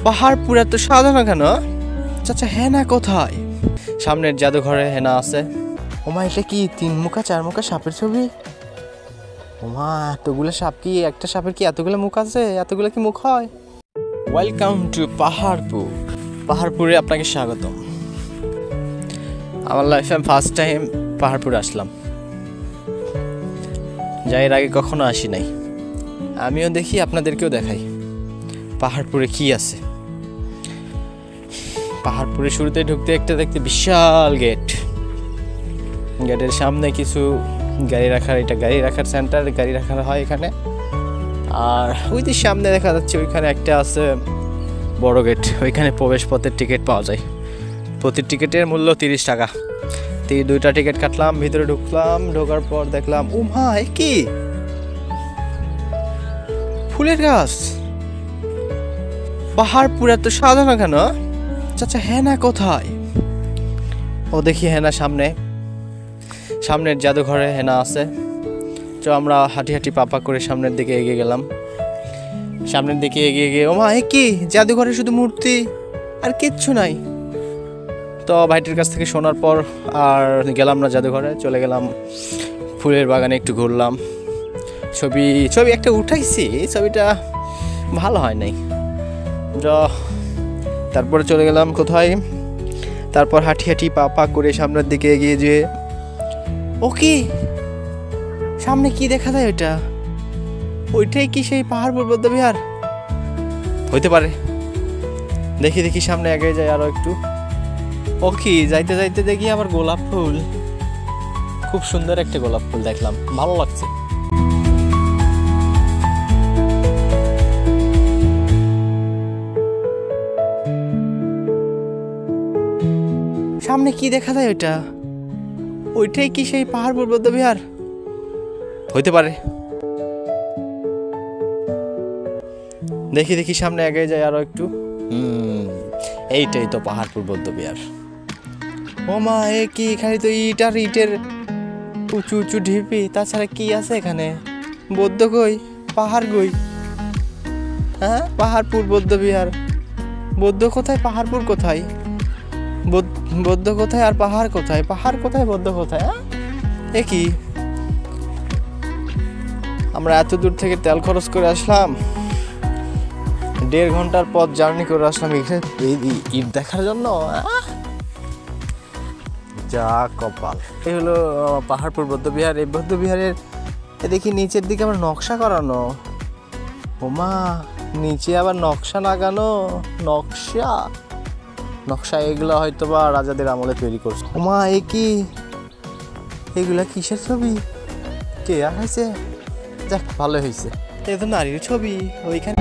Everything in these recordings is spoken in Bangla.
পাহাড়পুর এত সাজানো কেন? চাচা হেনা কোথায়? সামনের জাদুঘরে হেনা আছে। ওমা এটা কি 3 মুখা 4 মুখা সাপের ছবি? ওমা এতগুলো সাপ, কি একটা সাপের কি এতগুলো মুখ আছে? এতগুলো কি মুখ হয়? Welcome to Paharpur. পাহাড়পুরে আপনাকে স্বাগতম। আমার লাইফে আমি ফার্স্ট টাইম পাহাড়পুরে আসলাম, যাই এর আগে কখনো আসি নাই। আমিও দেখি, আপনাদেরকেও দেখাই পাহাড়পুরে কি আছে। পাহাড়পুরে শুরুতে ঢুকতে একটা দেখতে বিশাল গেট। গেটের সামনে কিছু গাড়ি রাখার, এটা গাড়ি রাখার সেন্টার, গাড়ি রাখার হয় এখানে। আর ওই যে সামনে দেখা যাচ্ছে ওইখানে একটা আছে বড় গেট, ওইখানে প্রবেশ পথের টিকিট পাওয়া যায়। প্রতি টিকিটের মূল্য 30 টাকা। 2টা টিকিট কাটলাম, ভিতরে ঢুকলাম। ঢোকার পর দেখলাম ও ভাই কি ফুলের গাছ। পাহাড়পুর এত সাজানো কেন? চাচা হেনা কোথায়? ও দেখি হেনা সামনের জাদুঘরে হেনা আছে। তো আমরা হাঁটি হাঁটি পাপা করে সামনের দিকে এগিয়ে গেলাম। সামনের দিকে এগিয়ে গিয়ে ও মা কি জাদুঘরে শুধু মূর্তি আর কিচ্ছু নাই। তো ভাইটির কাছ থেকে শোনার পর আর গেলাম না জাদুঘরে, চলে গেলাম ফুলের বাগানে, একটু ঘুরলাম। ছবি একটা উঠাইছি, ছবিটা ভালো হয় নাই। তারপরে চলে গেলাম কোথায়, তারপর হাঁটি হাঁটি পা করে সামনের দিকে এগিয়ে যেয়ে ও কি সামনে কি দেখা যায়? ওইটাই কি সেই পাহাড়পুর বৌদ্ধবিহার? হইতে পারে। দেখি সামনে এগিয়ে যায় আরো একটু। ও কি যাইতে যাইতে দেখি আবার গোলাপ ফুল, খুব সুন্দর একটা গোলাপ ফুল দেখলাম, ভালো লাগছে। সামনে কি দেখা যায়? ওইটাই কি সেই পাহাড়পুর বৌদ্ধবিহার? হইতে পারে। দেখি সামনে এগিয়ে যায় আরো একটু। এইটাই তো পাহাড়পুর বৌদ্ধবিহার। ও মা এ কি, এখানে তো ইট আর ইটের উঁচু উঁচু ঢিপি, তাছাড়া কি আছে এখানে? বৌদ্ধ কই, পাহাড় কই? হ্যাঁ, পাহাড়পুর বৌদ্ধবিহার। বৌদ্ধ কোথায়, পাহাড়পুর কোথায়? বৌদ্ধ কোথায় আর পাহাড় কোথায়? পাহাড় কোথায়, বৌদ্ধ কোথায়? এ কি, আমরা এত দূর থেকে তেল খরচ করে আসলাম, 1.5 ঘন্টার পথ জার্নি করে আসলাম ইট দেখার জন্য। যা কপাল। এই হলো পাহাড়পুর বৌদ্ধবিহার। এই বৌদ্ধবিহারের দেখি নিচের দিকে আবার নকশা করানো। ওমা নিচে আবার নকশা লাগানো। নকশা এগুলো হয়তো বা রাজাদের আমলে তৈরি করছে। ওমা এ কি, এগুলা কিসের ছবি? কে আঁকাইছে? যাক ভালো হয়েছে, এ তো নারীর ছবি। ওইখানে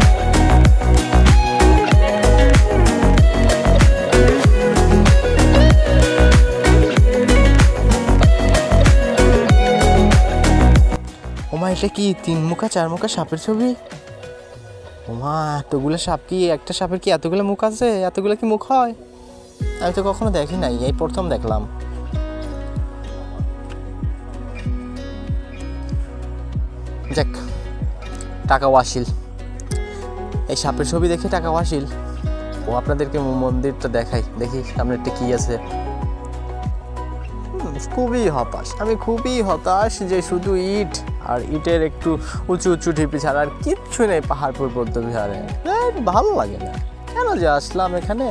ওমা এটা কি 3 মুখা 4 মুখা সাপের ছবি? ওমা এতগুলো সাপ, কি একটা সাপের কি এতগুলো মুখ আছে? এতগুলো কি মুখ হয়? আমি তো কখনো দেখি নাই, এই প্রথম দেখলাম। যাক, টাকা ওয়াসিল। এই সাপের ছবি দেখে টাকা ওয়াসিল। ও আপনাদেরকে মন্দিরটা দেখাই, দেখি সামনেরটা কি আছে। আমি খুবই হতাশ যে শুধু ইট আর ইটের একটু উঁচু উঁচু ঢিপি ছাড়া আর কিচ্ছু নেই পাহাড়পুর বৌদ্ধবিহারে। ভালো লাগে না, কেন যে আসলাম এখানে।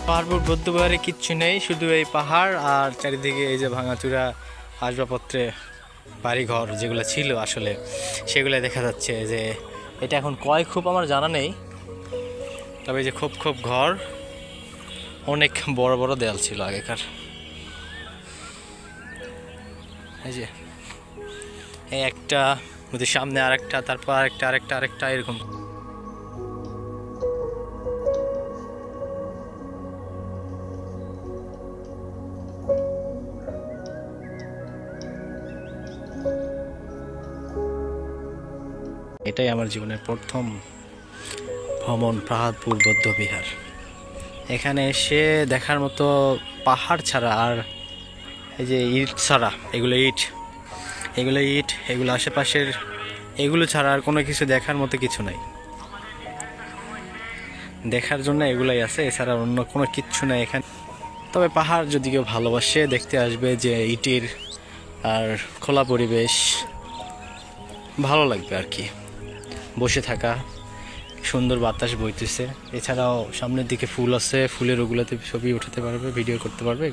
পাহাড়পুর বৌদ্ধবিহারে কিচ্ছু নেই, শুধু এই পাহাড় আর চারিদিকে এই যে ভাঙাচুরা আসবাবপত্রে বাড়িঘর যেগুলো ছিল আসলে সেগুলো দেখা যাচ্ছে। যে এটা এখন কয় খোপ আমার জানা নেই, তবে এই যে খোপ খোপ ঘর, অনেক বড় বড় দেয়াল ছিল আগেকার। এই যে এই একটা, ওদের সামনে আরেকটা, তারপর আরেকটা আরেকটা আরেকটা এরকম। এটাই আমার জীবনের প্রথম ভ্রমণ, পাহাড়পুর বৌদ্ধবিহার। এখানে এসে দেখার মতো পাহাড় ছাড়া আর এই যে ইট ছাড়া, এগুলো ইট, এগুলো আশেপাশের এগুলো ছাড়া আর কোনো কিছু দেখার মতো কিছু নাই। দেখার জন্য এগুলাই আছে, এছাড়া অন্য কোনো কিচ্ছু নাই এখানে। তবে পাহাড় যদি কেউ ভালোবাসে দেখতে আসবে, যে ইটের আর খোলা পরিবেশ ভালো লাগবে আর কি, বসে থাকা, সুন্দর বাতাস বইতেছে। এছাড়াও সামনের দিকে ফুল আছে, ফুলের ওগুলোতে ছবি উঠাতে পারবে, ভিডিও করতে পারবে।